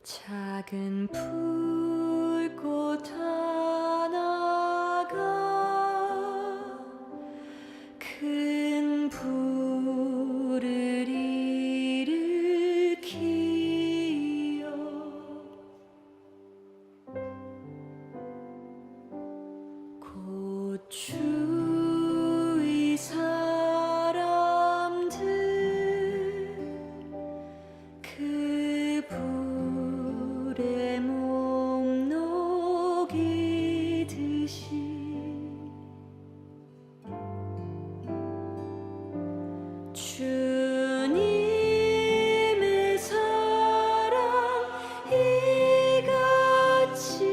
작은 불꽃 하나가 큰 불을 일으키어 곧 주위 사람들 그 불에 몸 녹이듯이 주님의 사랑 이같이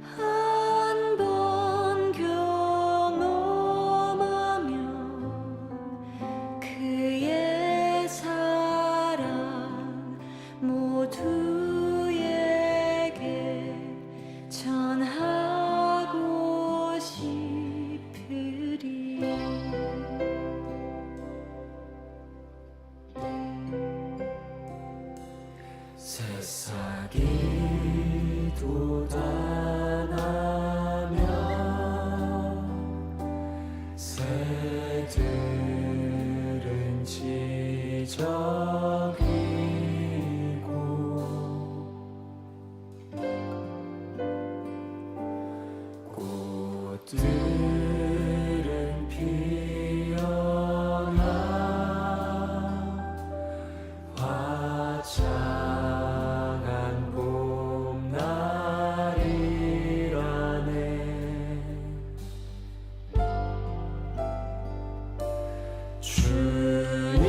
한 번 경험하면 그의 사랑 모두에게 전하고 싶으리. 새싹이 돋아나면 새들은 지저귀고 꽃들은 피어나 화창한 봄날이라네. 주님의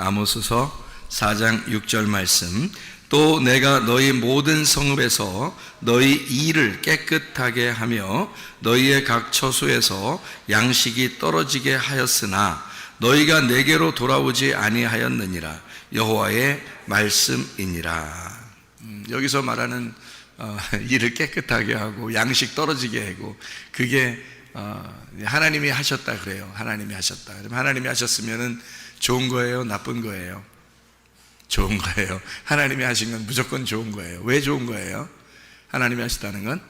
아모스서 4장 6절 말씀. 또 내가 너희 모든 성읍에서 너희 이를 깨끗하게 하며 너희의 각 처소에서 양식이 떨어지게 하였으나 너희가 내게로 돌아오지 아니하였느니라. 여호와의 말씀이니라. 여기서 말하는 이를 깨끗하게 하고 양식 떨어지게 하고, 그게 하나님이 하셨다 그래요. 하나님이 하셨다. 그럼 하나님이 하셨으면은 좋은 거예요, 나쁜 거예요? 좋은 거예요. 하나님이 하신 건 무조건 좋은 거예요. 왜 좋은 거예요? 하나님이 하셨다는 건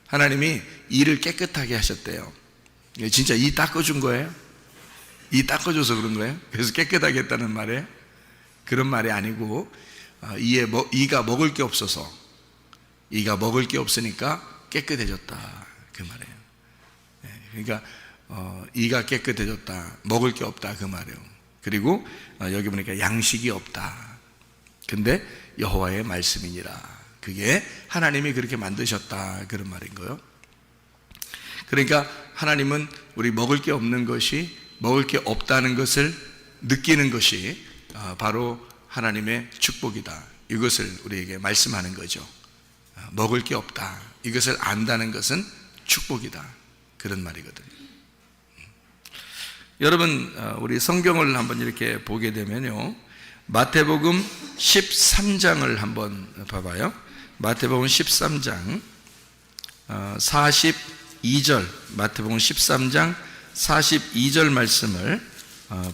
하나님이 이를 깨끗하게 하셨대요. 진짜 이 닦아준 거예요? 이 닦아줘서 그런 거예요? 그래서 깨끗하게 했다는 말이에요? 그런 말이 아니고, 이가 먹을 게 없어서, 이가 먹을 게 없으니까 깨끗해졌다, 그 말이에요. 그러니까 이가 깨끗해졌다, 먹을 게 없다, 그 말이에요. 그리고 여기 보니까 양식이 없다. 근데 여호와의 말씀이니라. 그게 하나님이 그렇게 만드셨다, 그런 말인 거예요. 그러니까 하나님은 우리 먹을 게 없는 것이, 먹을 게 없다는 것을 느끼는 것이 바로 하나님의 축복이다, 이것을 우리에게 말씀하는 거죠. 먹을 게 없다, 이것을 안다는 것은 축복이다, 그런 말이거든요. 여러분, 우리 성경을 한번 이렇게 보게 되면요, 마태복음 13장을 한번 봐봐요. 마태복음 13장 42절, 마태복음 13장 42절 말씀을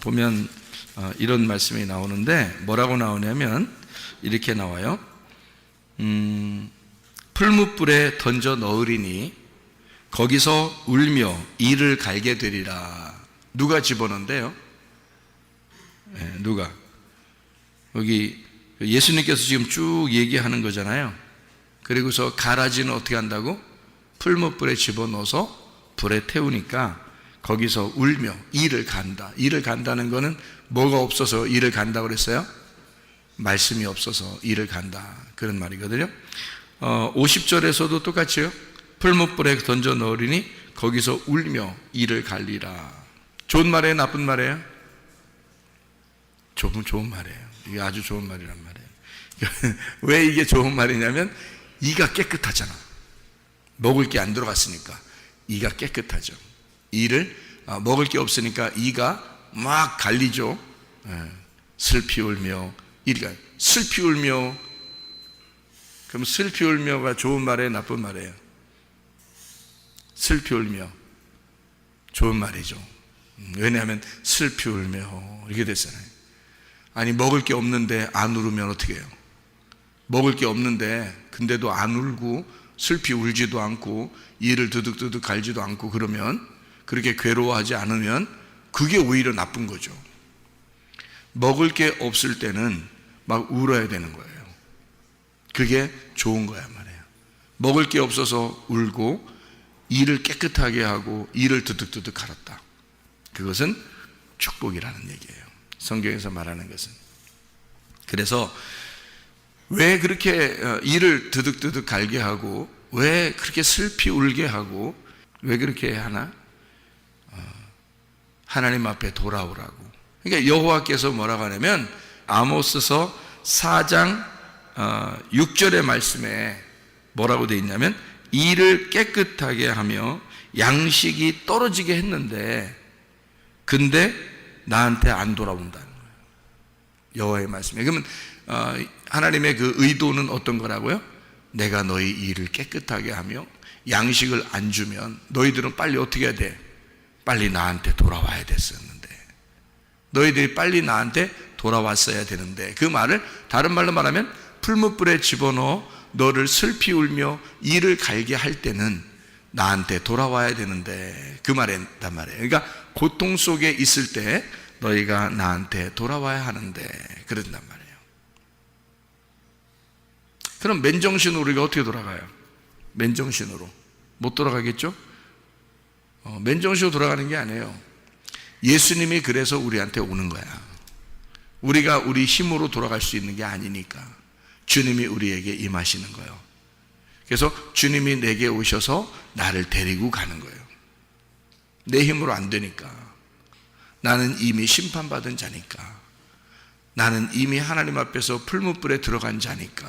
보면 이런 말씀이 나오는데, 뭐라고 나오냐면 이렇게 나와요. 풀무불에 던져 넣으리니 거기서 울며 이를 갈게 되리라. 누가 집어넣는데요? 네, 누가? 여기 예수님께서 지금 쭉 얘기하는 거잖아요. 그리고서 가라지는 어떻게 한다고? 풀무불에 집어넣어서 불에 태우니까 거기서 울며 이를 간다. 이를 간다는 거는 뭐가 없어서 이를 간다고 그랬어요? 말씀이 없어서 이를 간다, 그런 말이거든요. 50절에서도 똑같이요. 풀무불에 던져 넣으리니 거기서 울며 이를 갈리라. 좋은 말이에요, 나쁜 말이에요? 좋은 말이에요. 이게 아주 좋은 말이란 말이에요. 왜 이게 좋은 말이냐면 이가 깨끗하잖아. 먹을 게 안 들어갔으니까 이가 깨끗하죠. 이를 먹을 게 없으니까 이가 막 갈리죠. 슬피 울며 이가 슬피 울며. 그럼 슬피 울며가 좋은 말이에요, 나쁜 말이에요? 슬피 울며 좋은 말이죠. 왜냐하면 슬피 울며 이렇게 됐잖아요. 아니, 먹을 게 없는데 안 울으면 어떻게 해요? 먹을 게 없는데 근데도 안 울고 슬피 울지도 않고 이를 드득드득 갈지도 않고, 그러면, 그렇게 괴로워하지 않으면 그게 오히려 나쁜 거죠. 먹을 게 없을 때는 막 울어야 되는 거예요. 그게 좋은 거야 말이에요. 먹을 게 없어서 울고 이를 깨끗하게 하고 이를 드득드득 갈았다. 그것은 축복이라는 얘기예요, 성경에서 말하는 것은. 그래서 왜 그렇게 이를 드득드득 갈게 하고, 왜 그렇게 슬피 울게 하고, 왜 그렇게 하나? 하나님 앞에 돌아오라고. 그러니까 여호와께서 뭐라고 하냐면 아모스서 4장 6절의 말씀에 뭐라고 되어 있냐면 이를 깨끗하게 하며 양식이 떨어지게 했는데 근데 나한테 안 돌아온다는 거예요, 여호와의 말씀에. 그러면 하나님의 그 의도는 어떤 거라고요? 내가 너희 일을 깨끗하게 하며 양식을 안 주면 너희들은 빨리 어떻게 해야 돼? 빨리 나한테 돌아와야 됐었는데, 너희들이 빨리 나한테 돌아왔어야 되는데, 그 말을 다른 말로 말하면 풀무불에 집어넣어 너를 슬피 울며 이를 갈게 할 때는 나한테 돌아와야 되는데, 그 말이란 말이에요. 그러니까 고통 속에 있을 때 너희가 나한테 돌아와야 하는데 그런단 말이에요. 그럼 맨정신으로 우리가 어떻게 돌아가요? 맨정신으로 못 돌아가겠죠? 맨정신으로 돌아가는 게 아니에요. 예수님이 그래서 우리한테 오는 거야. 우리가 우리 힘으로 돌아갈 수 있는 게 아니니까 주님이 우리에게 임하시는 거예요. 그래서 주님이 내게 오셔서 나를 데리고 가는 거예요. 내 힘으로 안 되니까. 나는 이미 심판받은 자니까. 나는 이미 하나님 앞에서 풀무불에 들어간 자니까.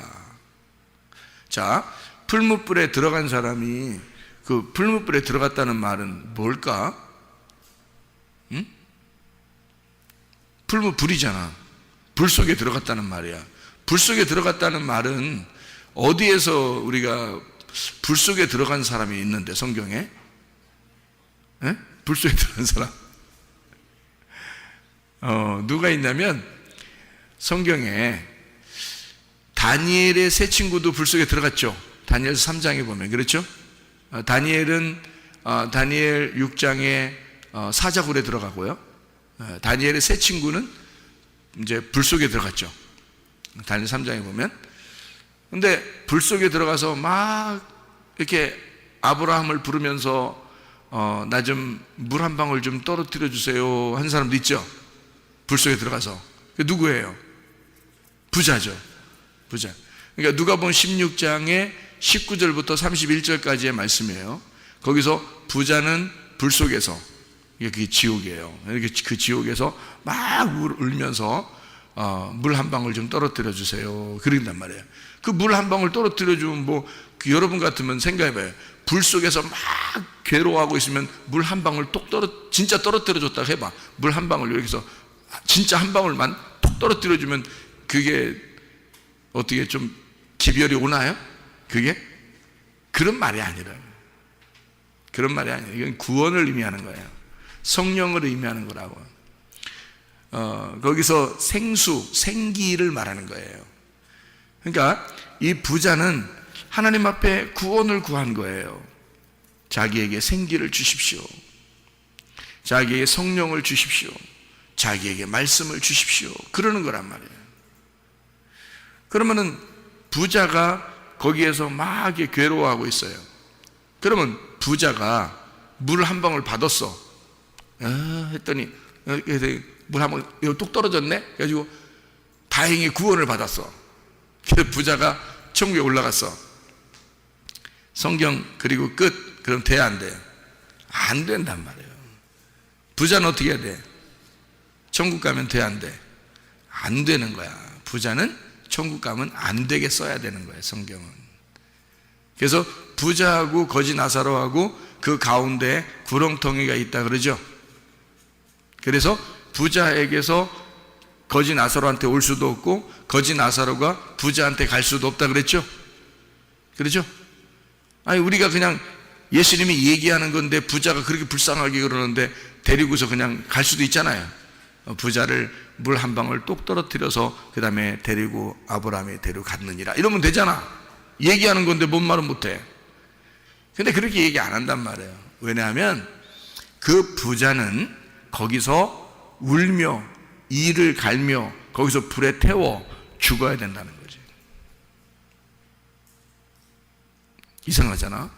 자, 풀무불에 들어간 사람이 그 풀무불에 들어갔다는 말은 뭘까? 응? 풀무불이잖아. 불 속에 들어갔다는 말이야. 불 속에 들어갔다는 말은 어디에서 우리가 불 속에 들어간 사람이 있는데, 성경에? 에? 불 속에 들어간 사람? 누가 있냐면 성경에 다니엘의 세 친구도 불 속에 들어갔죠. 다니엘 3장에 보면 그렇죠? 다니엘은 다니엘 6장에 사자굴에 들어가고요. 다니엘의 세 친구는 이제 불 속에 들어갔죠. 다니엘 3장에 보면. 근데 불 속에 들어가서 막 이렇게 아브라함을 부르면서 나 좀 물 한 방울 좀 떨어뜨려 주세요 한 사람도 있죠. 불 속에 들어가서. 누구예요? 부자죠. 부자. 그러니까 누가복음 16장의 19절부터 31절까지의 말씀이에요. 거기서 부자는 불 속에서, 이게 그게 지옥이에요. 그 지옥에서 막 울면서 물 한 방울 좀 떨어뜨려 주세요 그런단 말이에요. 그 물 한 방울 떨어뜨려 주면 여러분 같으면 생각해봐요. 불 속에서 막 괴로워하고 있으면 물 한 방울 진짜 떨어뜨려 줬다 해봐. 물 한 방울 여기서 진짜 한 방울만 톡 떨어뜨려 주면 그게 어떻게 좀 기별이 오나요? 그게? 그런 말이 아니라. 그런 말이 아니에요. 이건 구원을 의미하는 거예요. 성령을 의미하는 거라고. 거기서 생기를 말하는 거예요. 그러니까 이 부자는 하나님 앞에 구원을 구한 거예요. 자기에게 생기를 주십시오. 자기에게 성령을 주십시오. 자기에게 말씀을 주십시오. 그러는 거란 말이에요. 그러면은 부자가 거기에서 막 괴로워하고 있어요. 그러면 부자가 물 한 방울 받았어. 했더니 물 한 방울 뚝 떨어졌네. 그래가지고 다행히 구원을 받았어. 그래서 부자가 천국에 올라갔어. 성경 그리고 끝. 그럼 돼, 안 돼? 안 된단 말이에요. 부자는 어떻게 해야 돼? 천국 가면 돼, 안 돼? 안 되는 거야. 부자는 천국 가면 안 되게 써야 되는 거예요, 성경은. 그래서 부자하고 거지 나사로하고 그 가운데 구렁텅이가 있다 그러죠. 그래서 부자에게서 거지 나사로한테 올 수도 없고 거지 나사로가 부자한테 갈 수도 없다 그랬죠. 그렇죠? 아니 우리가 그냥 예수님이 얘기하는 건데 부자가 그렇게 불쌍하게 그러는데 데리고서 그냥 갈 수도 있잖아요. 부자를 물 한 방울 똑 떨어뜨려서 그 다음에 데리고 아브라함이 데려갔느니라 이러면 되잖아. 얘기하는 건데 뭔 말은 못해. 근데 그렇게 얘기 안 한단 말이에요. 왜냐하면 그 부자는 거기서 울며 이를 갈며 거기서 불에 태워 죽어야 된다는 거지. 이상하잖아.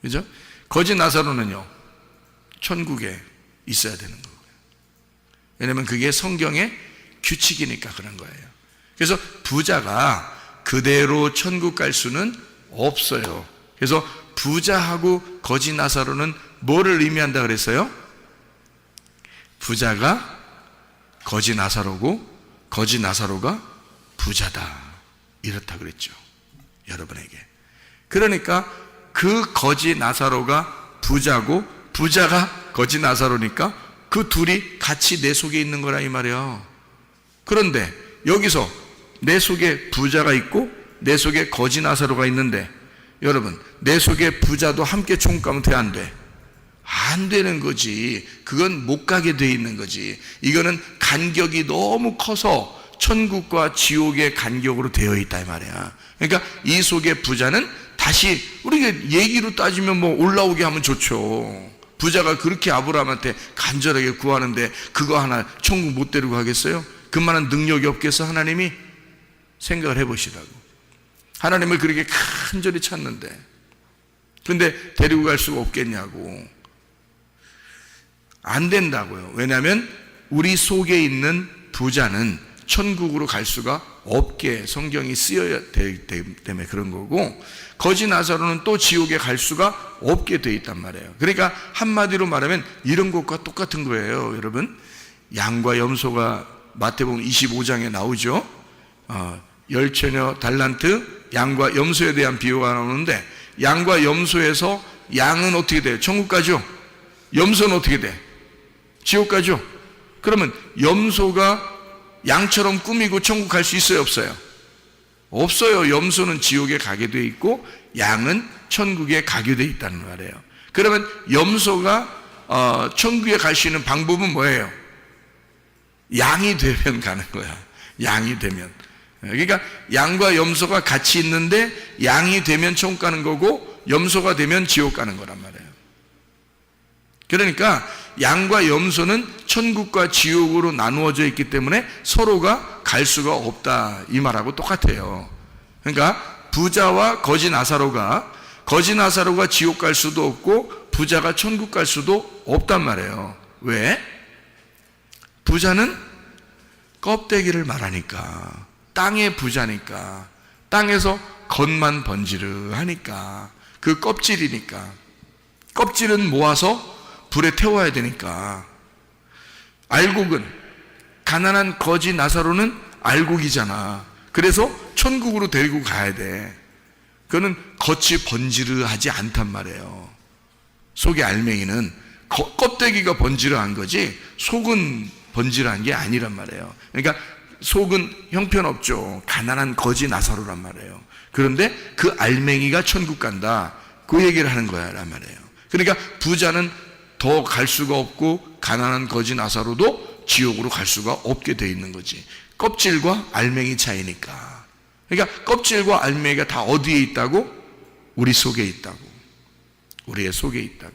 그죠? 거지 나사로는요 천국에 있어야 되는 거예요. 왜냐하면 그게 성경의 규칙이니까 그런 거예요. 그래서 부자가 그대로 천국 갈 수는 없어요. 그래서 부자하고 거지 나사로는 뭐를 의미한다 그랬어요? 부자가 거지 나사로고 거지 나사로가 부자다 이렇다 그랬죠. 여러분에게. 그러니까 그 거지 나사로가 부자고 부자가 거지 나사로니까 그 둘이 같이 내 속에 있는 거라 이 말이에요. 그런데 여기서 내 속에 부자가 있고 내 속에 거지 나사로가 있는데 여러분 내 속에 부자도 함께 천국 가면 돼, 안 돼? 안 되는 거지. 그건 못 가게 돼 있는 거지. 이거는 간격이 너무 커서 천국과 지옥의 간격으로 되어 있다 이 말이야. 그러니까 이 속에 부자는 다시 우리가 얘기로 따지면 뭐 올라오게 하면 좋죠. 부자가 그렇게 아브라함한테 간절하게 구하는데 그거 하나 천국 못 데리고 가겠어요? 그만한 능력이 없겠어? 하나님이? 생각을 해보시라고. 하나님을 그렇게 간절히 찾는데 근데 데리고 갈 수가 없겠냐고. 안 된다고요. 왜냐하면 우리 속에 있는 부자는 천국으로 갈 수가 없게 성경이 쓰여야 되기 때문에 그런 거고 거지 나사로는 또 지옥에 갈 수가 없게 돼 있단 말이에요. 그러니까 한마디로 말하면 이런 것과 똑같은 거예요. 여러분 양과 염소가 마태복음 25장에 나오죠. 열처녀 달란트, 양과 염소에 대한 비유가 나오는데, 양과 염소에서 양은 어떻게 돼요? 천국 가죠. 염소는 어떻게 돼? 지옥 가죠. 그러면 염소가 양처럼 꾸미고 천국 갈 수 있어요, 없어요? 없어요. 염소는 지옥에 가게 돼 있고 양은 천국에 가게 돼 있다는 말이에요. 그러면 염소가 천국에 갈 수 있는 방법은 뭐예요? 양이 되면 가는 거야. 양이 되면. 그러니까 양과 염소가 같이 있는데 양이 되면 천국 가는 거고 염소가 되면 지옥 가는 거란 말이에요. 그러니까 양과 염소는 천국과 지옥으로 나누어져 있기 때문에 서로가 갈 수가 없다, 이 말하고 똑같아요. 그러니까 부자와 거지 나사로가 지옥 갈 수도 없고 부자가 천국 갈 수도 없단 말이에요. 왜? 부자는 껍데기를 말하니까, 땅의 부자니까, 땅에서 겉만 번지르하니까, 그 껍질이니까, 껍질은 모아서 불에 태워야 되니까. 알곡은, 가난한 거지 나사로는 알곡이잖아. 그래서 천국으로 데리고 가야 돼. 그거는 겉이 번지르하지 않단 말이에요. 속의 알맹이는 껍데기가 번지르한 거지 속은 번지르한 게 아니란 말이에요. 그러니까 속은 형편없죠. 가난한 거지 나사로란 말이에요. 그런데 그 알맹이가 천국 간다, 그 얘기를 하는 거야 란 말이에요. 그러니까 부자는 더 갈 수가 없고 가난한 거지 나사로도 지옥으로 갈 수가 없게 돼 있는 거지. 껍질과 알맹이 차이니까. 그러니까 껍질과 알맹이가 다 어디에 있다고? 우리 속에 있다고. 우리의 속에 있다고.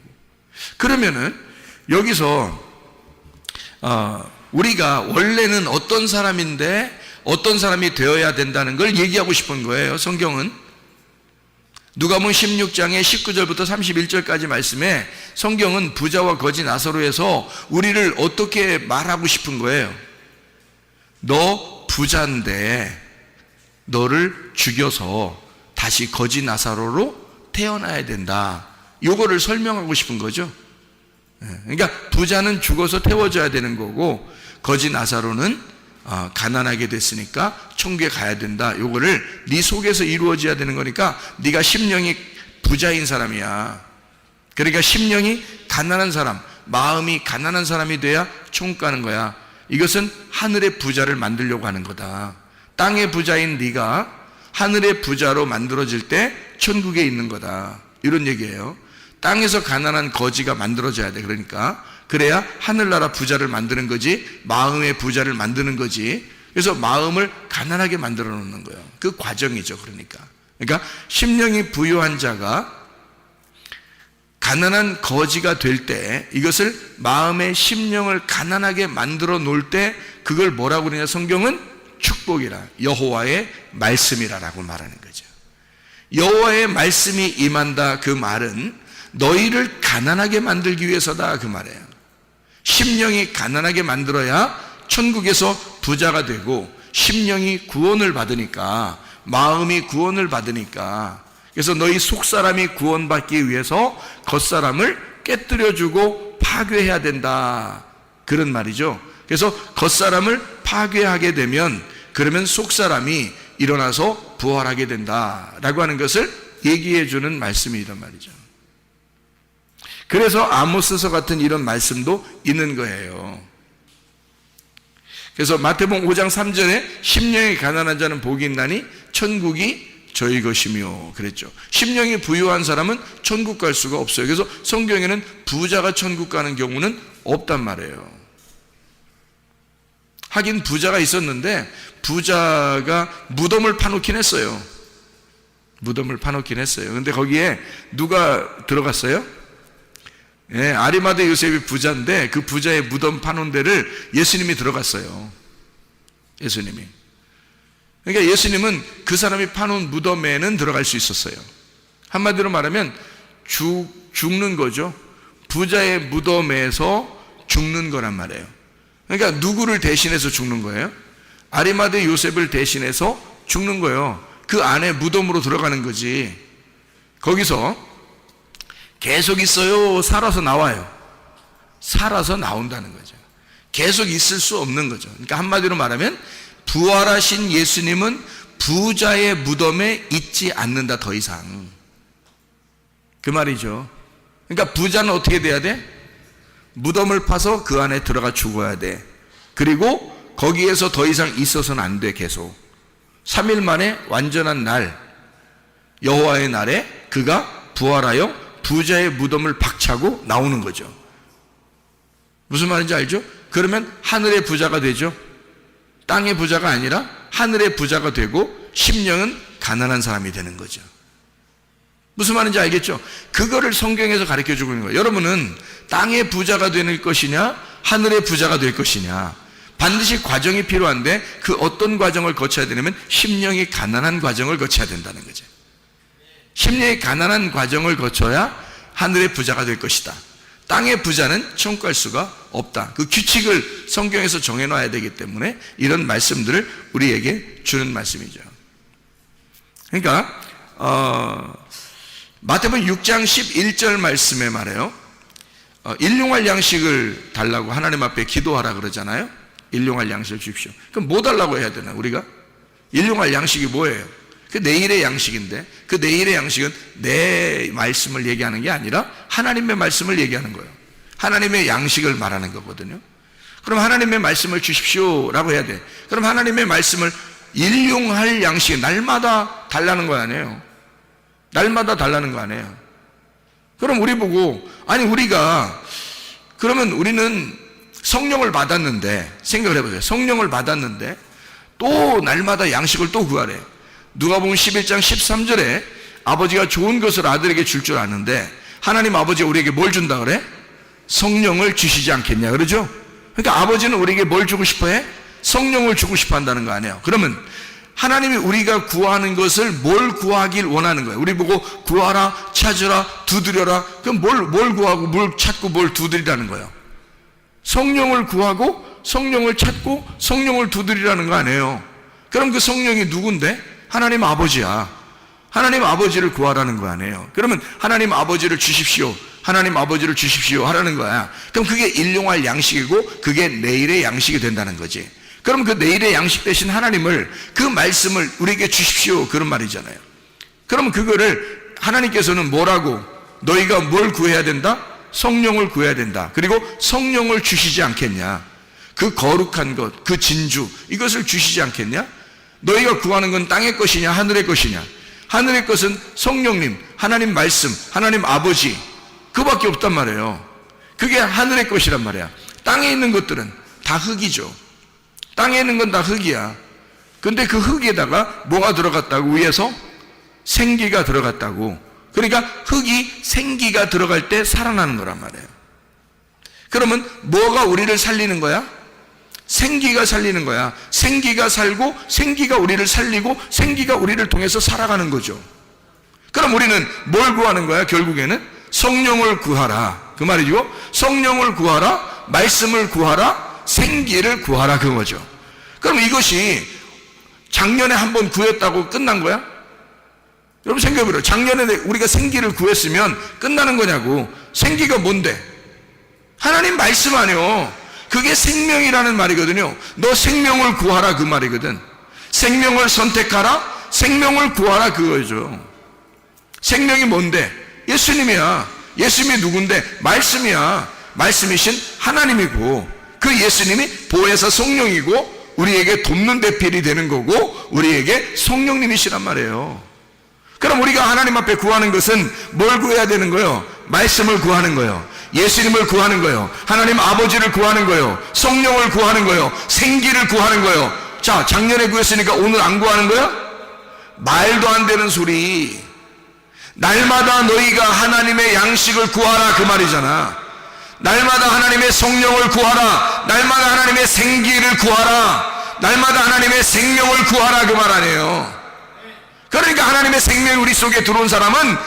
그러면은 여기서 우리가 원래는 어떤 사람인데 어떤 사람이 되어야 된다는 걸 얘기하고 싶은 거예요. 성경은 누가복음 16장의 19절부터 31절까지 말씀에 성경은 부자와 거지 나사로에서 우리를 어떻게 말하고 싶은 거예요? 너 부자인데 너를 죽여서 다시 거지 나사로로 태어나야 된다, 요거를 설명하고 싶은 거죠. 그러니까 부자는 죽어서 태워져야 되는 거고 거지 나사로는 가난하게 됐으니까 천국에 가야 된다, 요거를 네 속에서 이루어져야 되는 거니까 네가 심령이 부자인 사람이야. 그러니까 심령이 가난한 사람, 마음이 가난한 사람이 돼야 천국 가는 거야. 이것은 하늘의 부자를 만들려고 하는 거다. 땅의 부자인 네가 하늘의 부자로 만들어질 때 천국에 있는 거다, 이런 얘기예요. 땅에서 가난한 거지가 만들어져야 돼. 그러니까 그래야 하늘나라 부자를 만드는 거지, 마음의 부자를 만드는 거지. 그래서 마음을 가난하게 만들어 놓는 거예요. 그 과정이죠. 그러니까 심령이 부유한 자가 가난한 거지가 될 때, 이것을 마음의 심령을 가난하게 만들어 놓을 때 그걸 뭐라고 그러냐, 성경은 축복이라, 여호와의 말씀이라라고 말하는 거죠. 여호와의 말씀이 임한다, 그 말은 너희를 가난하게 만들기 위해서다, 그 말이에요. 심령이 가난하게 만들어야 천국에서 부자가 되고, 심령이 구원을 받으니까, 마음이 구원을 받으니까, 그래서 너희 속사람이 구원받기 위해서 겉사람을 깨뜨려주고 파괴해야 된다, 그런 말이죠. 그래서 겉사람을 파괴하게 되면 그러면 속사람이 일어나서 부활하게 된다라고 하는 것을 얘기해 주는 말씀이란 말이죠. 그래서 아모스서 같은 이런 말씀도 있는 거예요. 그래서 마태복음 5장 3절에 심령이 가난한 자는 복이 있나니 천국이 저희 것이며 그랬죠. 심령이 부유한 사람은 천국 갈 수가 없어요. 그래서 성경에는 부자가 천국 가는 경우는 없단 말이에요. 하긴 부자가 있었는데 부자가 무덤을 파놓긴 했어요. 무덤을 파놓긴 했어요. 근데 거기에 누가 들어갔어요? 아리마대 요셉이 부자인데 그 부자의 무덤 파놓은 데를 예수님이 들어갔어요. 예수님이. 그러니까 예수님은 그 사람이 파놓은 무덤에는 들어갈 수 있었어요. 한마디로 말하면 죽는 거죠. 부자의 무덤에서 죽는 거란 말이에요. 그러니까 누구를 대신해서 죽는 거예요? 아리마대 요셉을 대신해서 죽는 거예요. 그 안에 무덤으로 들어가는 거지. 거기서 계속 있어요? 살아서 나와요? 살아서 나온다는 거죠. 계속 있을 수 없는 거죠. 그러니까 한마디로 말하면 부활하신 예수님은 부자의 무덤에 있지 않는다, 더 이상. 그 말이죠. 그러니까 부자는 어떻게 돼야 돼? 무덤을 파서 그 안에 들어가 죽어야 돼. 그리고 거기에서 더 이상 있어서는 안 돼. 계속 3일 만에 완전한 날, 여호와의 날에 그가 부활하여 부자의 무덤을 박차고 나오는 거죠. 무슨 말인지 알죠? 그러면 하늘의 부자가 되죠. 땅의 부자가 아니라 하늘의 부자가 되고 심령은 가난한 사람이 되는 거죠. 무슨 말인지 알겠죠? 그거를 성경에서 가르쳐 주고 있는 거예요. 여러분은 땅의 부자가 되는 것이냐 하늘의 부자가 될 것이냐, 반드시 과정이 필요한데 그 어떤 과정을 거쳐야 되냐면 심령이 가난한 과정을 거쳐야 된다는 거죠. 심령이 가난한 과정을 거쳐야 하늘의 부자가 될 것이다. 땅의 부자는 천국 갈 수가 없다. 그 규칙을 성경에서 정해놔야 되기 때문에 이런 말씀들을 우리에게 주는 말씀이죠. 그러니까 마태복음 6장 11절 말씀에 말해요. 일용할 양식을 달라고 하나님 앞에 기도하라 그러잖아요. 일용할 양식을 주십시오. 그럼 뭐 달라고 해야 되나 우리가? 일용할 양식이 뭐예요? 그 내일의 양식인데, 그 내일의 양식은 내 말씀을 얘기하는 게 아니라 하나님의 말씀을 얘기하는 거예요. 하나님의 양식을 말하는 거거든요. 그럼 하나님의 말씀을 주십시오라고 해야 돼. 그럼 하나님의 말씀을 일용할 양식, 날마다 달라는 거 아니에요. 날마다 달라는 거 아니에요. 그럼 우리 보고, 아니 우리가 그러면 우리는 성령을 받았는데, 생각을 해보세요. 성령을 받았는데 또 날마다 양식을 또 구하래. 누가복음 11장 13절에 아버지가 좋은 것을 아들에게 줄 줄 아는데 하나님 아버지가 우리에게 뭘 준다 그래? 성령을 주시지 않겠냐 그러죠? 그러니까 아버지는 우리에게 뭘 주고 싶어 해? 성령을 주고 싶어 한다는 거 아니에요. 그러면 하나님이 우리가 구하는 것을 뭘 구하길 원하는 거예요. 우리 보고 구하라, 찾으라, 두드려라. 그럼 뭘 구하고 뭘 찾고 뭘 두드리라는 거예요. 성령을 구하고 성령을 찾고 성령을 두드리라는 거 아니에요. 그럼 그 성령이 누군데? 하나님 아버지야. 하나님 아버지를 구하라는 거 아니에요. 그러면 하나님 아버지를 주십시오, 하나님 아버지를 주십시오 하라는 거야. 그럼 그게 일용할 양식이고 그게 내일의 양식이 된다는 거지. 그럼 그 내일의 양식 대신 하나님을, 그 말씀을 우리에게 주십시오 그런 말이잖아요. 그럼 그거를 하나님께서는 뭐라고? 너희가 뭘 구해야 된다? 성령을 구해야 된다. 그리고 성령을 주시지 않겠냐? 그 거룩한 것, 그 진주, 이것을 주시지 않겠냐? 너희가 구하는 건 땅의 것이냐 하늘의 것이냐? 하늘의 것은 성령님, 하나님 말씀, 하나님 아버지, 그밖에 없단 말이에요. 그게 하늘의 것이란 말이야. 땅에 있는 것들은 다 흙이죠. 땅에 있는 건 다 흙이야. 근데 그 흙에다가 뭐가 들어갔다고? 위에서 생기가 들어갔다고. 그러니까 흙이 생기가 들어갈 때 살아나는 거란 말이에요. 그러면 뭐가 우리를 살리는 거야? 생기가 살리는 거야. 생기가 살고 생기가 우리를 살리고 생기가 우리를 통해서 살아가는 거죠. 그럼 우리는 뭘 구하는 거야? 결국에는 성령을 구하라 그 말이죠. 성령을 구하라, 말씀을 구하라, 생기를 구하라 그거죠. 그럼 이것이 작년에 한번 구했다고 끝난 거야? 여러분 생각해보세요. 작년에 우리가 생기를 구했으면 끝나는 거냐고. 생기가 뭔데? 하나님 말씀 아니요. 그게 생명이라는 말이거든요. 너 생명을 구하라 그 말이거든. 생명을 선택하라, 생명을 구하라 그거죠. 생명이 뭔데? 예수님이야. 예수님이 누군데? 말씀이야. 말씀이신 하나님이고 그 예수님이 보혜사 성령이고 우리에게 돕는 대필이 되는 거고 우리에게 성령님이시란 말이에요. 그럼 우리가 하나님 앞에 구하는 것은 뭘 구해야 되는 거예요? 말씀을 구하는 거예요. 예수님을 구하는 거예요. 하나님 아버지를 구하는 거예요. 성령을 구하는 거예요. 생기를 구하는 거예요. 자, 작년에 구했으니까 오늘 안 구하는 거야? 말도 안 되는 소리. 날마다 너희가 하나님의 양식을 구하라 그 말이잖아. 날마다 하나님의 성령을 구하라, 날마다 하나님의 생기를 구하라, 날마다 하나님의 생명을 구하라 그 말 아니에요. 그러니까 하나님의 생명이 우리 속에 들어온 사람은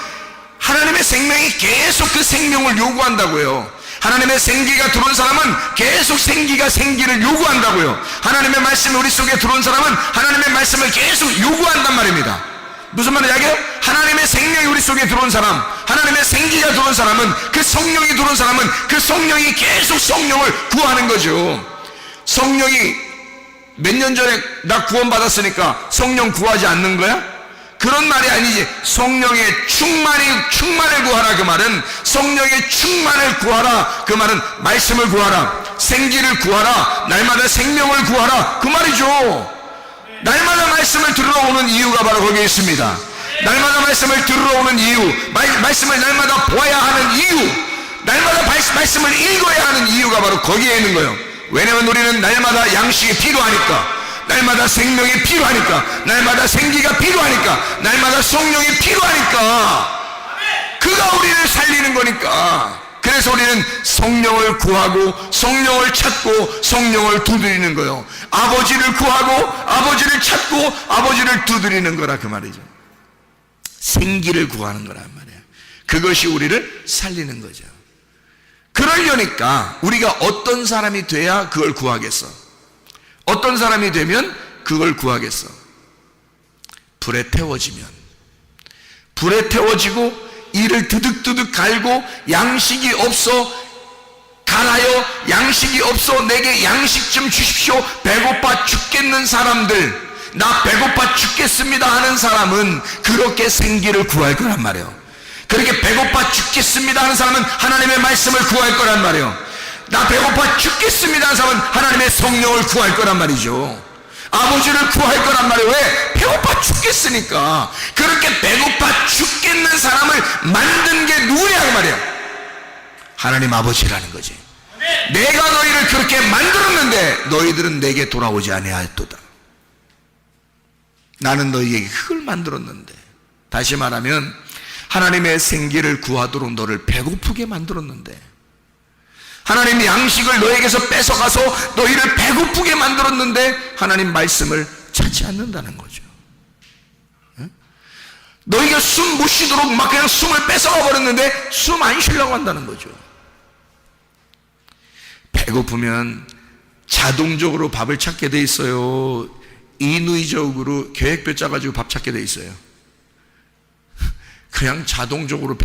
하나님의 생명이 계속 그 생명을 요구한다고요. 하나님의 생기가 들어온 사람은 계속 생기를 요구한다고요. 하나님의 말씀이 우리 속에 들어온 사람은 하나님의 말씀을 계속 요구한단 말입니다. 무슨 말인지 알게요? 하나님의 생명이 우리 속에 들어온 사람, 하나님의 생기가 들어온 사람은, 그 성령이 들어온 사람은 그 성령이 계속 성령을 구하는 거죠. 성령이 몇 년 전에 나 구원받았으니까 성령 구하지 않는 거야? 그런 말이 아니지. 성령의 충만을 구하라. 그 말은 성령의 충만을 구하라. 그 말은 말씀을 구하라, 생기를 구하라, 날마다 생명을 구하라, 그 말이죠. 날마다 말씀을 들으러 오는 이유가 바로 거기에 있습니다. 날마다 말씀을 들으러 오는 이유, 말씀을 날마다 보아야 하는 이유, 날마다 말씀을 읽어야 하는 이유가 바로 거기에 있는 거예요. 왜냐하면 우리는 날마다 양식이 필요하니까, 날마다 생명이 필요하니까, 날마다 생기가 필요하니까, 날마다 성령이 필요하니까, 그가 우리를 살리는 거니까. 그래서 우리는 성령을 구하고 성령을 찾고 성령을 두드리는 거예요. 아버지를 구하고 아버지를 찾고 아버지를 두드리는 거라, 그 말이죠. 생기를 구하는 거란 말이에요. 그것이 우리를 살리는 거죠. 그러려니까 우리가 어떤 사람이 돼야 그걸 구하겠어? 어떤 사람이 되면 그걸 구하겠어? 불에 태워지면, 불에 태워지고 이를 드득드득 갈고 양식이 없어 갈아요, 양식이 없어 내게 양식 좀 주십시오, 배고파 죽겠는 사람들, 나 배고파 죽겠습니다 하는 사람은 그렇게 생기를 구할 거란 말이에요. 그렇게 배고파 죽겠습니다 하는 사람은 하나님의 말씀을 구할 거란 말이에요. 나 배고파 죽겠습니다 하는 사람은 하나님의 성령을 구할 거란 말이죠. 아버지를 구할 거란 말이에요. 왜? 배고파 죽겠으니까. 그렇게 배고파 죽겠는 사람을 만든 게 누구냐 그 말이에요. 하나님 아버지라는 거지. 내가 너희를 그렇게 만들었는데 너희들은 내게 돌아오지 아니하였도다. 나는 너희에게 그걸 만들었는데. 다시 말하면 하나님의 생기를 구하도록 너를 배고프게 만들었는데, 하나님 양식을 너에게서 뺏어가서 너희를 배고프게 만들었는데 하나님 말씀을 찾지 않는다는 거죠. 너희가 숨 못 쉬도록 막 그냥 숨을 뺏어가 버렸는데 숨 안 쉬려고 한다는 거죠. 배고프면 자동적으로 밥을 찾게 돼 있어요. 인위적으로 계획표 짜가지고 밥 찾게 돼 있어요. 그냥 자동적으로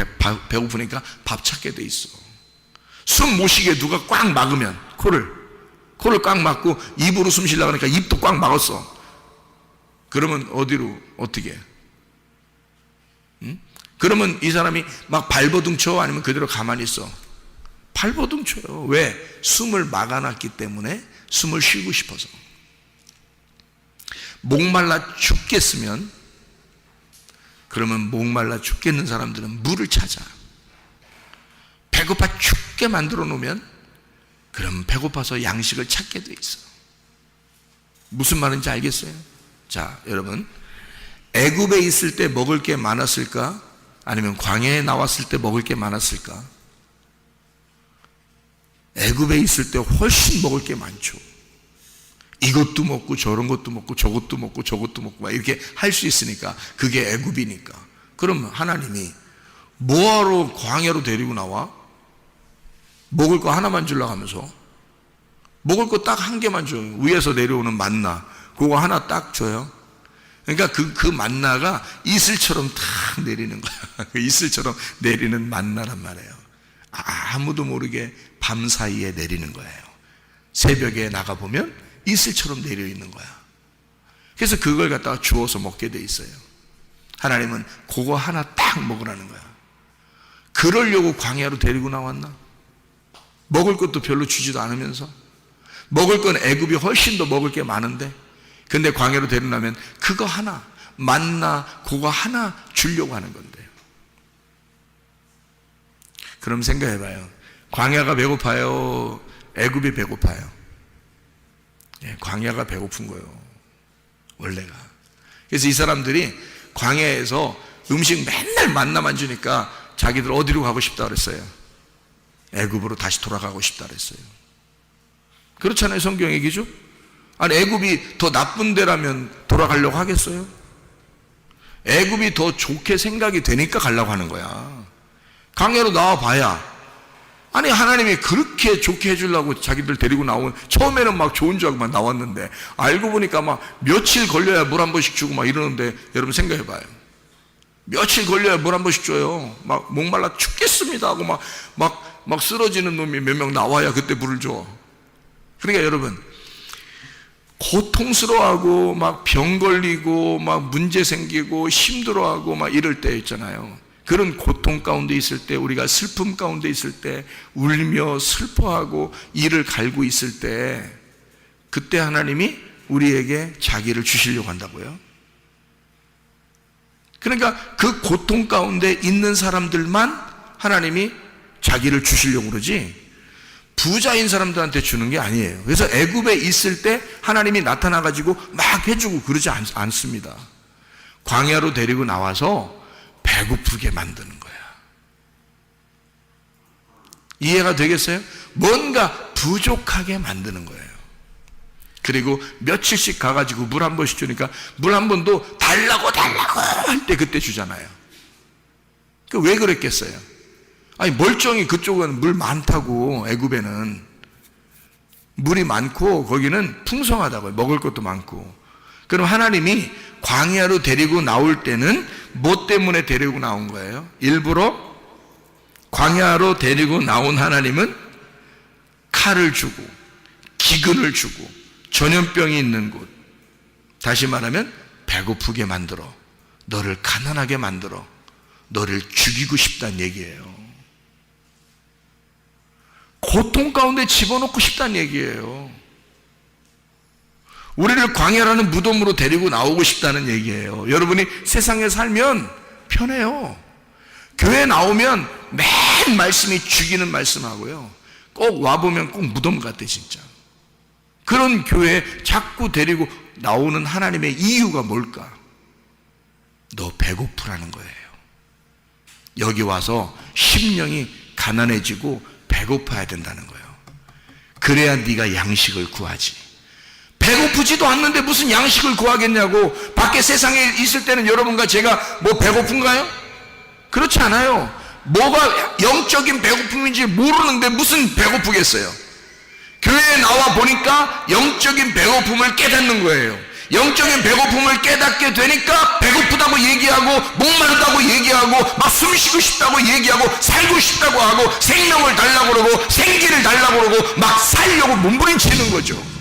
배고프니까 밥 찾게 돼 있어. 숨 못 쉬게 누가 꽉 막으면, 코를 꽉 막고 입으로 숨 쉬려고 하니까 입도 꽉 막았어. 그러면 어떻게? 그러면 이 사람이 막 발버둥 쳐? 아니면 그대로 가만히 있어? 발버둥 쳐요. 왜? 숨을 막아놨기 때문에, 숨을 쉬고 싶어서. 목말라 죽겠으면, 그러면 목말라 죽겠는 사람들은 물을 찾아. 배고파 죽게 만들어 놓으면 그럼 배고파서 양식을 찾게 돼 있어. 무슨 말인지 알겠어요? 자, 여러분, 애굽에 있을 때 먹을 게 많았을까? 아니면 광야에 나왔을 때 먹을 게 많았을까? 애굽에 있을 때 훨씬 먹을 게 많죠. 이것도 먹고 저런 것도 먹고 저것도 먹고 저것도 먹고 막 이렇게 할 수 있으니까. 그게 애굽이니까. 그럼 하나님이 뭐하러 광야로 데리고 나와? 먹을 거 하나만 주려고 하면서. 먹을 거 딱 한 개만 줘요. 위에서 내려오는 만나, 그거 하나 딱 줘요. 그러니까 그 만나가 이슬처럼 탁 내리는 거야. 이슬처럼 내리는 만나란 말이에요. 아무도 모르게 밤 사이에 내리는 거예요. 새벽에 나가보면 이슬처럼 내려 있는 거야. 그래서 그걸 갖다가 주워서 먹게 돼 있어요. 하나님은 그거 하나 딱 먹으라는 거야. 그러려고 광야로 데리고 나왔나? 먹을 것도 별로 주지도 않으면서. 먹을 건 애굽이 훨씬 더 먹을 게 많은데, 근데 광야로 데려나면 그거 하나, 만나 그거 하나 주려고 하는 건데요. 그럼 생각해봐요. 광야가 배고파요? 애굽이 배고파요? 광야가 배고픈 거예요, 원래가. 그래서 이 사람들이 광야에서 음식 맨날 만나만 주니까 자기들 어디로 가고 싶다 그랬어요? 애굽으로 다시 돌아가고 싶다 그랬어요. 그렇잖아요, 성경 얘기죠? 아니, 애굽이 더 나쁜 데라면 돌아가려고 하겠어요? 애굽이 더 좋게 생각이 되니까 가려고 하는 거야. 광야로 나와봐야, 아니 하나님이 그렇게 좋게 해주려고 자기들 데리고 나온, 처음에는 막 좋은 줄 알고 막 나왔는데 알고 보니까 막 며칠 걸려야 물 한 번씩 주고 막 이러는데, 여러분 생각해봐요. 며칠 걸려야 물 한 번씩 줘요. 막 목말라 죽겠습니다 하고 막 쓰러지는 놈이 몇 명 나와야 그때 물을 줘. 그러니까 여러분, 고통스러워하고 막 병 걸리고 막 문제 생기고 힘들어하고 막 이럴 때 있잖아요. 그런 고통 가운데 있을 때, 우리가 슬픔 가운데 있을 때, 울며 슬퍼하고 이를 갈고 있을 때, 그때 하나님이 우리에게 자기를 주시려고 한다고요. 그러니까 그 고통 가운데 있는 사람들만 하나님이 자기를 주시려고 그러지 부자인 사람들한테 주는 게 아니에요. 그래서 애굽에 있을 때 하나님이 나타나 가지고 막 해주고 그러지 않습니다. 광야로 데리고 나와서 배고프게 만드는 거야. 이해가 되겠어요? 뭔가 부족하게 만드는 거예요. 그리고 며칠씩 가가지고 물 한 번씩 주니까 물 한 번도 달라고 할 때 그때 주잖아요. 왜 그랬겠어요? 아니 멀쩡히 그쪽은 물 많다고. 애굽에는 물이 많고 거기는 풍성하다고요. 먹을 것도 많고. 그럼 하나님이 광야로 데리고 나올 때는 뭐 때문에 데리고 나온 거예요? 일부러 광야로 데리고 나온 하나님은 칼을 주고 기근을 주고 전염병이 있는 곳, 다시 말하면 배고프게 만들어, 너를 가난하게 만들어, 너를 죽이고 싶다는 얘기예요. 고통 가운데 집어넣고 싶다는 얘기예요. 우리를 광야라는 무덤으로 데리고 나오고 싶다는 얘기예요. 여러분이 세상에 살면 편해요. 교회 나오면 맨 말씀이 죽이는 말씀하고요, 꼭 와보면 꼭 무덤 같아 진짜. 그런 교회에 자꾸 데리고 나오는 하나님의 이유가 뭘까? 너 배고프라는 거예요. 여기 와서 심령이 가난해지고 배고파야 된다는 거예요. 그래야 네가 양식을 구하지. 배고프지도 않는데 무슨 양식을 구하겠냐고. 밖에 세상에 있을 때는 여러분과 제가 뭐 배고픈가요? 그렇지 않아요. 뭐가 영적인 배고픔인지 모르는데 무슨 배고프겠어요? 교회에 나와 보니까 영적인 배고픔을 깨닫는 거예요. 영적인 배고픔을 깨닫게 되니까 배고프다고 얘기하고 목마르다고 얘기하고 막 숨쉬고 싶다고 얘기하고 살고 싶다고 하고 생명을 달라고 그러고 생기를 달라고 그러고 막 살려고 몸부림치는 거죠.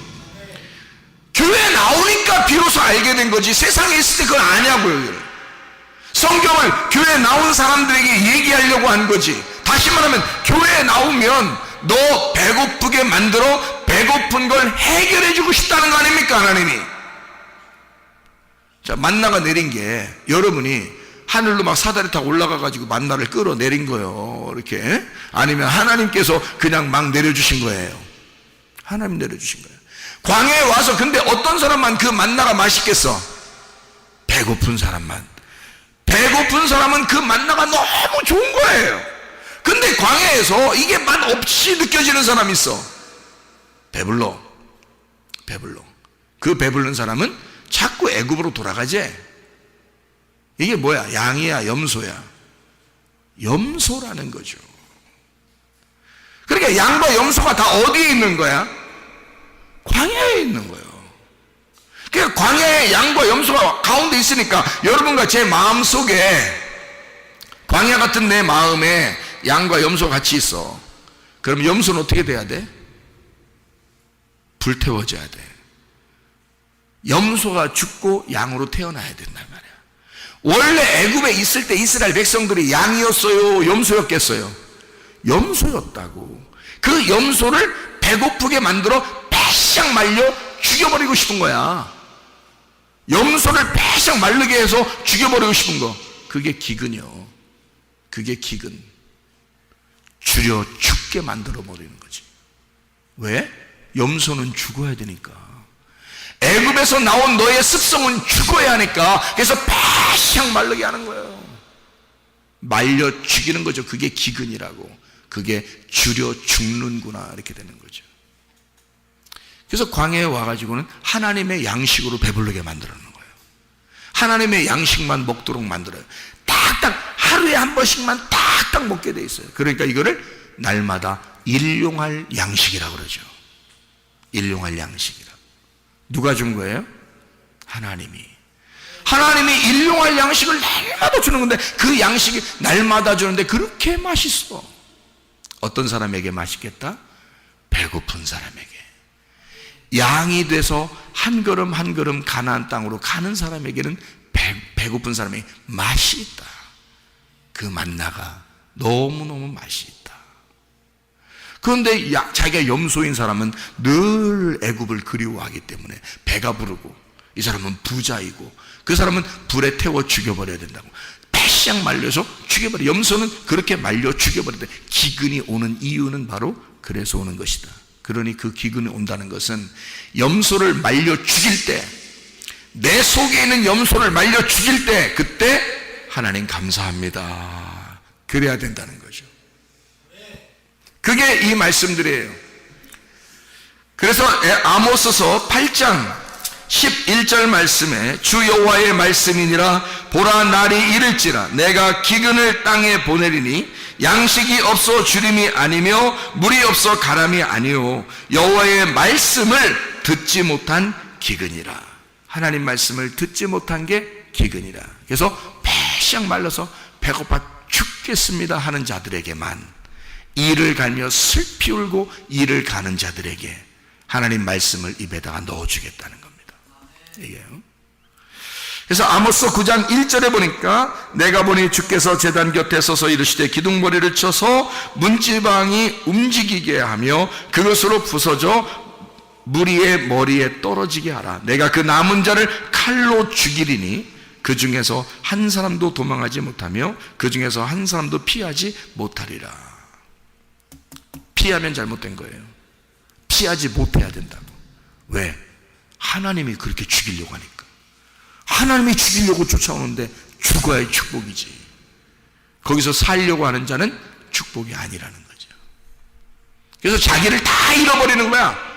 교회에 나오니까 비로소 알게 된 거지, 세상에 있을 때 그걸 아냐고요. 성경을 교회에 나온 사람들에게 얘기하려고 한 거지. 다시 말하면 교회에 나오면 너 배고프게 만들어 배고픈 걸 해결해 주고 싶다는 거 아닙니까, 하나님이? 자, 만나가 내린 게 여러분이 하늘로 막 사다리 타고 올라가 가지고 만나를 끌어내린 거예요. 이렇게. 아니면 하나님께서 그냥 막 내려주신 거예요. 하나님 내려주신 거예요. 광야에 와서 근데 어떤 사람만 그 만나가 맛있겠어? 배고픈 사람만. 배고픈 사람은 그 만나가 너무 좋은 거예요. 근데 광야에서 이게 맛 없이 느껴지는 사람이 있어. 배불러. 그 배부른 사람은 자꾸 애굽으로 돌아가지. 이게 뭐야? 양이야, 염소야? 염소라는 거죠. 그러니까 양과 염소가 다 어디에 있는 거야? 광야에 있는 거예요. 그러니까 광야에 양과 염소가 가운데 있으니까 여러분과 제 마음속에, 광야 같은 내 마음에 양과 염소가 같이 있어. 그럼 염소는 어떻게 돼야 돼? 불태워져야 돼. 염소가 죽고 양으로 태어나야 된단 말이야. 원래 애굽에 있을 때 이스라엘 백성들이 양이었어요, 염소였겠어요? 염소였다고. 그 염소를 배고프게 만들어 빼샥 말려 죽여버리고 싶은 거야. 염소를 빼샥 마르게 해서 죽여버리고 싶은 거, 그게 기근이요. 그게 기근. 줄여 죽게 만들어 버리는 거지. 왜? 염소는 죽어야 되니까. 애굽에서 나온 너의 습성은 죽어야 하니까. 그래서 빼샥 마르게 하는 거예요. 말려 죽이는 거죠. 그게 기근이라고. 그게 줄여 죽는구나, 이렇게 되는 거죠. 그래서 광야에 와가지고는 하나님의 양식으로 배부르게 만들어놓는 거예요. 하나님의 양식만 먹도록 만들어요. 딱딱 하루에 한 번씩만 딱딱 먹게 돼 있어요. 그러니까 이거를 날마다 일용할 양식이라고 그러죠. 일용할 양식이라. 누가 준 거예요? 하나님이. 하나님이 일용할 양식을 날마다 주는 건데, 그 양식이 날마다 주는데 그렇게 맛있어. 어떤 사람에게 맛있겠다? 배고픈 사람에게. 양이 돼서 한 걸음 한 걸음 가나안 땅으로 가는 사람에게는 배고픈 사람에게 맛이 있다. 그 만나가 너무너무 맛이 있다. 그런데 자기가 염소인 사람은 늘 애굽을 그리워하기 때문에 배가 부르고, 이 사람은 부자이고, 그 사람은 불에 태워 죽여버려야 된다고 패시앙 말려서 죽여버려. 염소는 그렇게 말려 죽여버린다. 기근이 오는 이유는 바로 그래서 오는 것이다. 그러니 그 기근이 온다는 것은 염소를 말려 죽일 때, 내 속에 있는 염소를 말려 죽일 때, 그때 하나님 감사합니다. 그래야 된다는 거죠. 그게 이 말씀들이에요. 그래서 아모스서 8장 11절 말씀에 주 여호와의 말씀이니라. 보라, 날이 이를지라 내가 기근을 땅에 보내리니 양식이 없어 주림이 아니며 물이 없어 가람이 아니요 여호와의 말씀을 듣지 못한 기근이라. 하나님 말씀을 듣지 못한 게 기근이라. 그래서 배시양 말라서 배고파 죽겠습니다 하는 자들에게만, 이를 갈며 슬피 울고 이를 가는 자들에게 하나님 말씀을 입에다가 넣어주겠다는 겁니다. 이게요. 그래서 아모스 9장 1절에 보니까 내가 보니 주께서 제단 곁에 서서 이르시되 기둥머리를 쳐서 문지방이 움직이게 하며 그것으로 부서져 무리의 머리에 떨어지게 하라. 내가 그 남은 자를 칼로 죽이리니 그 중에서 한 사람도 도망하지 못하며 그 중에서 한 사람도 피하지 못하리라. 피하면 잘못된 거예요. 피하지 못해야 된다고. 왜? 하나님이 그렇게 죽이려고 하니까. 하나님이 죽이려고 쫓아오는데 죽어야 축복이지. 거기서 살려고 하는 자는 축복이 아니라는 거죠. 그래서 자기를 다 잃어버리는 거야.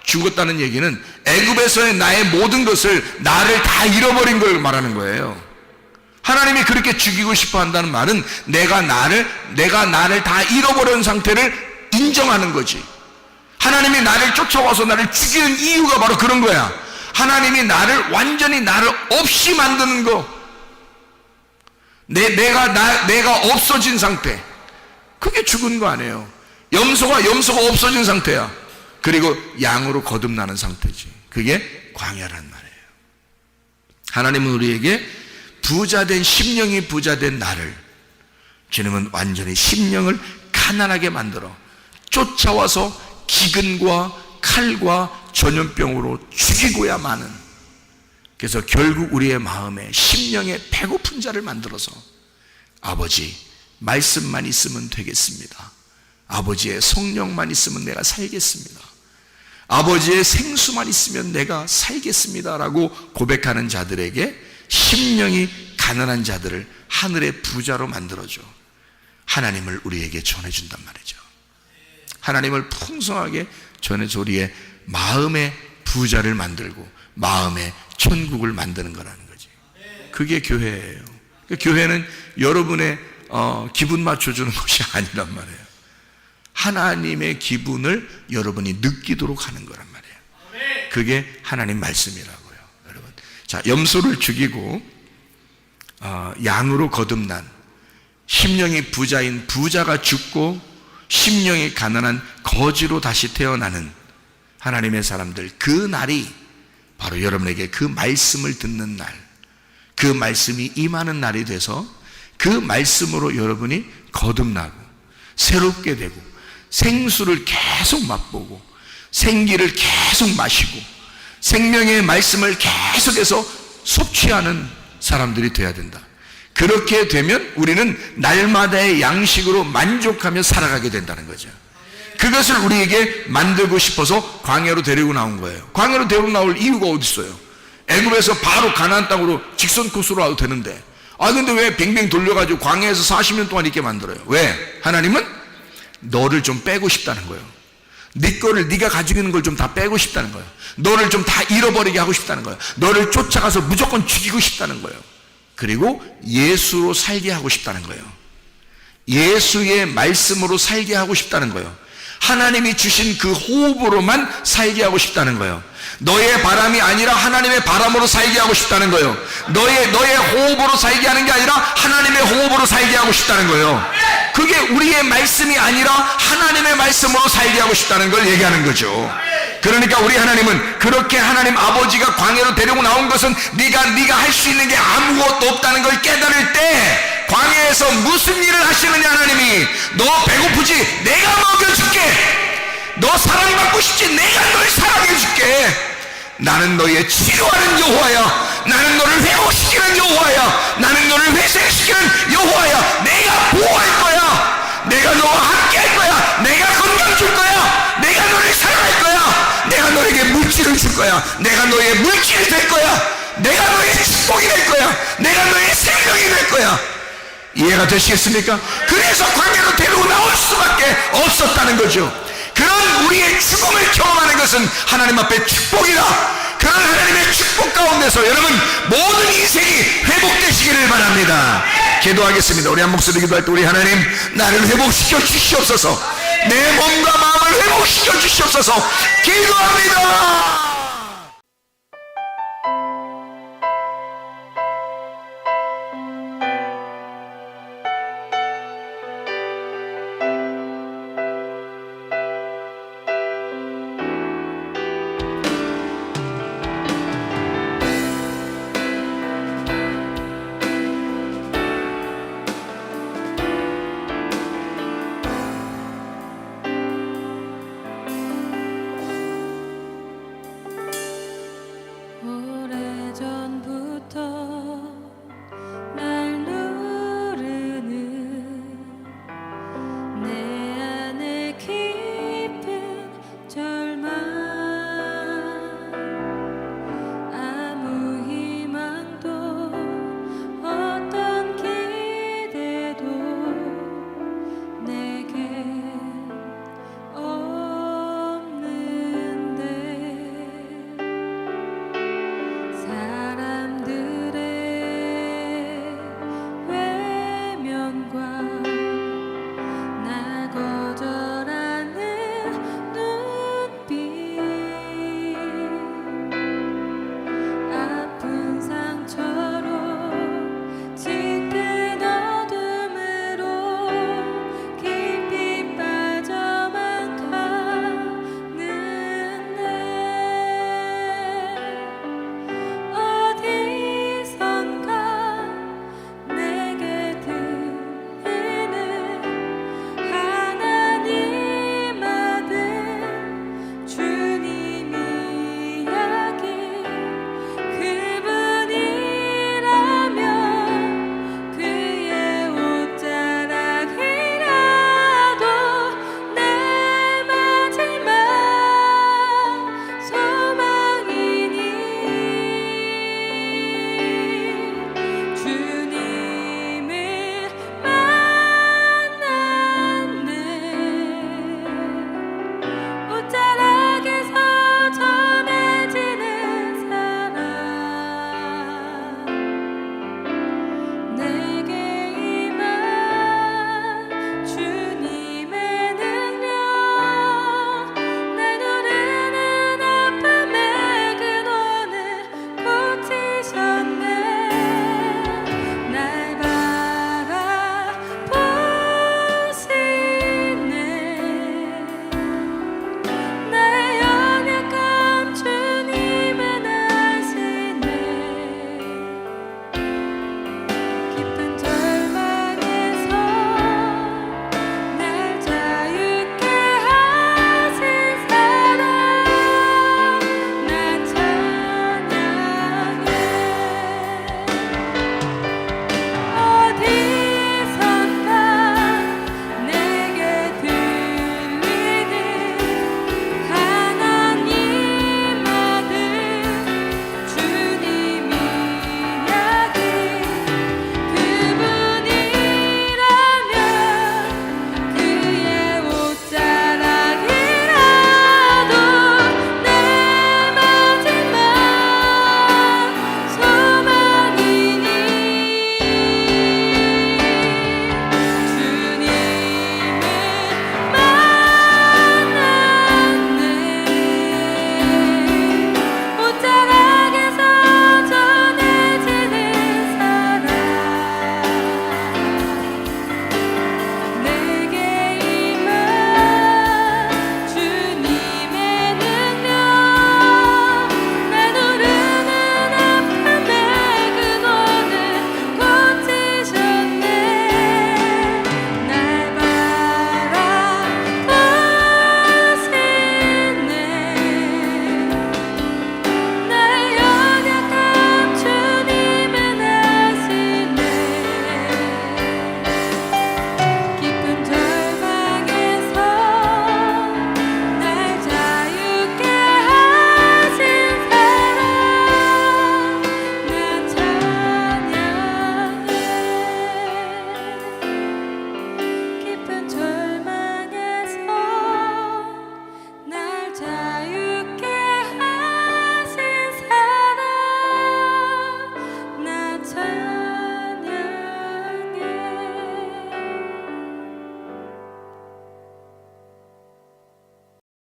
죽었다는 얘기는 애굽에서의 나의 모든 것을, 나를 다 잃어버린 걸 말하는 거예요. 하나님이 그렇게 죽이고 싶어 한다는 말은 내가 나를 다 잃어버린 상태를 인정하는 거지. 하나님이 나를 쫓아와서 나를 죽이는 이유가 바로 그런 거야. 하나님이 완전히 나를 없이 만드는 거. 내가 없어진 상태. 그게 죽은 거 아니에요. 염소가 없어진 상태야. 그리고 양으로 거듭나는 상태지. 그게 광야란 말이에요. 하나님은 우리에게 부자된, 심령이 부자된 나를, 주님은 완전히 심령을 가난하게 만들어 쫓아와서 기근과 칼과 전염병으로 죽이고야 마는, 그래서 결국 우리의 마음에 심령에 배고픈 자를 만들어서 아버지 말씀만 있으면 되겠습니다. 아버지의 성령만 있으면 내가 살겠습니다. 아버지의 생수만 있으면 내가 살겠습니다 라고 고백하는 자들에게, 심령이 가난한 자들을 하늘의 부자로 만들어줘 하나님을 우리에게 전해준단 말이죠. 하나님을 풍성하게 전해서 우리의 마음의 부자를 만들고 마음의 천국을 만드는 거라는 거지. 그게 교회예요. 교회는 여러분의 기분 맞춰주는 것이 아니란 말이에요. 하나님의 기분을 여러분이 느끼도록 하는 거란 말이에요. 그게 하나님 말씀이라고요, 여러분. 자, 염소를 죽이고 양으로 거듭난 심령이 부자인 부자가 죽고 심령이 가난한 거지로 다시 태어나는 하나님의 사람들, 그 날이 바로 여러분에게 그 말씀을 듣는 날, 그 말씀이 임하는 날이 돼서 그 말씀으로 여러분이 거듭나고 새롭게 되고 생수를 계속 맛보고 생기를 계속 마시고 생명의 말씀을 계속해서 섭취하는 사람들이 돼야 된다. 그렇게 되면 우리는 날마다의 양식으로 만족하며 살아가게 된다는 거죠. 그것을 우리에게 만들고 싶어서 광야로 데리고 나온 거예요. 광야로 데리고 나올 이유가 어디 있어요? 애굽에서 바로 가나안 땅으로 직선 코스로 와도 되는데, 근데 왜 뱅뱅 돌려가지고 광야에서 40년 동안 있게 만들어요? 왜? 하나님은 너를 좀 빼고 싶다는 거예요. 네 거를, 네가 가지고 있는 걸 좀 다 빼고 싶다는 거예요. 너를 좀 다 잃어버리게 하고 싶다는 거예요. 너를 쫓아가서 무조건 죽이고 싶다는 거예요. 그리고 예수로 살게 하고 싶다는 거예요. 예수의 말씀으로 살게 하고 싶다는 거예요. 하나님이 주신 그 호흡으로만 살게 하고 싶다는 거예요. 너의 바람이 아니라 하나님의 바람으로 살게 하고 싶다는 거예요. 너의 호흡으로 살게 하는 게 아니라 하나님의 호흡으로 살게 하고 싶다는 거예요. 그게 우리의 말씀이 아니라 하나님의 말씀으로 살게 하고 싶다는 걸 얘기하는 거죠. 그러니까 우리 하나님은 그렇게 하나님 아버지가 광야로 데리고 나온 것은 네가 할 수 있는 게 아무것도 없다는 걸 깨달을 때 광야에서 무슨 일을 하시느냐. 하나님이 너 배고프지? 내가 먹여줄게. 너 사랑받고 싶지? 내가 널 사랑해줄게. 나는 너의 치료하는 여호와야. 나는 너를 회복시키는 여호와야. 나는 너를 회생시키는 여호와야. 내가 보호할 거야. 내가 너와 함께 할 거야. 내가 건강 줄 거야. 내가 너를 사랑할 거야. 내가 너에게 물질을 줄 거야. 내가 너의 물질이 될 거야. 내가 너의 축복이 될 거야. 내가 너의 생명이 될 거야. 이해가 되시겠습니까? 그래서 광야로 데리고 나올 수밖에 없었다는 거죠. 그런 우리의 죽음을 경험하는 것은 하나님 앞에 축복이다. 그런 하나님의 축복 가운데서 여러분 모든 인생이 회복되시기를 바랍니다. 기도하겠습니다. 우리 한 목소리 기도할 때 우리 하나님, 나를 회복시켜 주시옵소서. 내 몸과 마음을 회복시켜 주시옵소서. 기도합니다.